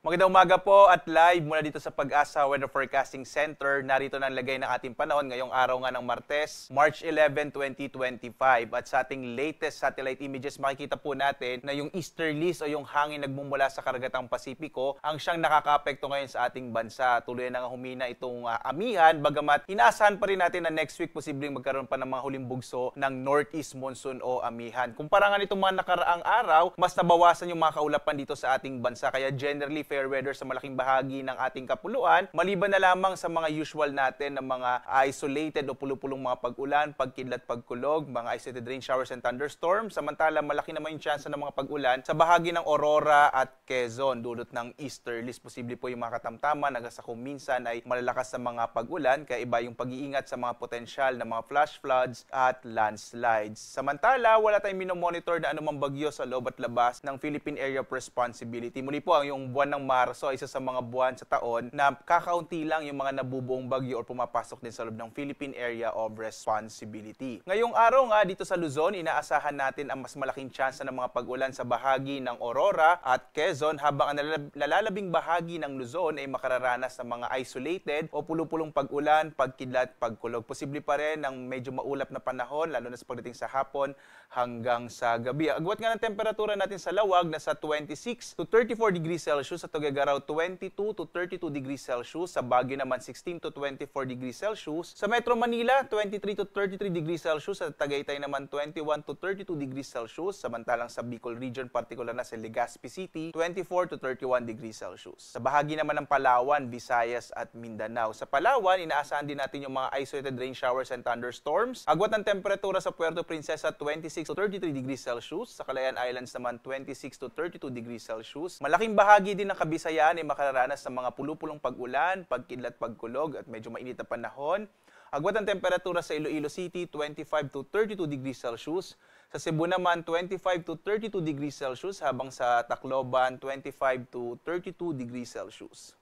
Magandang umaga po at live mula dito sa Pag-asa Weather Forecasting Center. Narito na ang lagay ng ating panahon ngayong araw nga ng Martes, March 11, 2025. At sa ating latest satellite images, makikita po natin na yung easterlies o yung hangin nagmumula sa karagatang Pasipiko ang siyang nakakaapekto ngayon sa ating bansa. Tuloy na nga humina itong amihan, bagamat inaasahan pa rin natin na next week posibleng magkaroon pa ng mga huling bugso ng northeast monsoon o amihan. Kumpara nga nitong mga nakaraang araw, mas nabawasan yung mga kaulapan dito sa ating bansa. Kaya generally, fair weather sa malaking bahagi ng ating kapuluan, maliban na lamang sa mga usual natin na mga isolated o pulupulong mga pag-ulan, pagkidlat, pagkulog, mga isolated rain showers and thunderstorms. Samantala, malaki naman yung chance ng mga pag-ulan sa bahagi ng Aurora at Quezon, dulot ng easterlies. Posible po yung mga katamtaman, hanggang sa kung minsan ay malalakas sa mga pag-ulan, kaya iba yung pag-iingat sa mga potensyal na mga flash floods at landslides. Samantala, wala tayong minomonitor na anumang bagyo sa loob at labas ng Philippine Area of Responsibility. Muli po, ang yung buwan ng Marso ay isa sa mga buwan sa taon na kakaunti lang yung mga nabubuong bagyo o pumapasok din sa loob ng Philippine Area of Responsibility. Ngayong araw nga dito sa Luzon, inaasahan natin ang mas malaking tsansa ng mga pag-ulan sa bahagi ng Aurora at Quezon, habang ang nalalabing bahagi ng Luzon ay makararanas ng mga isolated o pulupulong pag-ulan, pagkidlat, pagkulog. Posible pa rin ang medyo maulap na panahon, lalo na sa pagdating sa hapon hanggang sa gabi. Agwat nga ng temperatura natin sa Lawag na sa 26 to 34 degrees Celsius, sa Tuguegarao 22 to 32 degrees Celsius, sa Baguio naman 16 to 24 degrees Celsius, sa Metro Manila 23 to 33 degrees Celsius, sa Tagaytay naman 21 to 32 degrees Celsius, samantalang sa Bicol Region, partikular na sa Legazpi City, 24 to 31 degrees Celsius. Sa bahagi naman ng Palawan, Visayas at Mindanao. Sa Palawan, inaasahan din natin yung mga isolated rain showers and thunderstorms. Agwat ng temperatura sa Puerto Princesa 26 to 33 degrees Celsius, sa Calayan Islands naman 26 to 32 degrees Celsius. Malaking bahagi din ng Kabisayaan ay makararanas ng mga pulupulong pag-ulan, pagkidlat, pagkulog at medyo mainit na panahon. Agwat ang temperatura sa Iloilo City 25 to 32 degrees Celsius. Sa Cebu naman 25 to 32 degrees Celsius, habang sa Tacloban 25 to 32 degrees Celsius.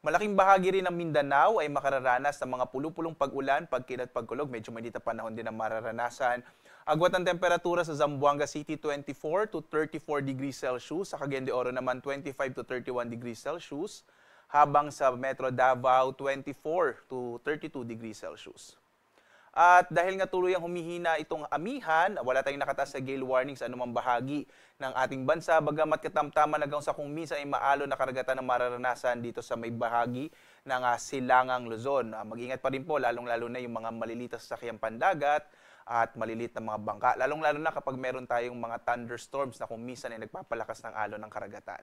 Malaking bahagi rin ng Mindanao ay makararanas ng mga pulupulong pag-ulan, pagkidlat, pagkulog. Medyo mainit na panahon din ang mararanasan. Agwat ang temperatura sa Zamboanga City 24 to 34 degrees Celsius. Sa Cagayan de Oro naman 25 to 31 degrees Celsius. Habang sa Metro Davao 24 to 32 degrees Celsius. At dahil nga tuloy ang humihina itong amihan, wala tayong nakataas sa gale warning sa anumang bahagi ng ating bansa, bagamat katamtaman hanggang sa kung minsan ay maalon na karagatan ng mararanasan dito sa may bahagi ng Silangang Luzon. Mag-ingat pa rin po, lalong-lalo na yung mga maliliit na sasakyang pandagat at maliliit na mga bangka. Lalong-lalo na kapag meron tayong mga thunderstorms na kung minsan ay nagpapalakas ng alon ng karagatan.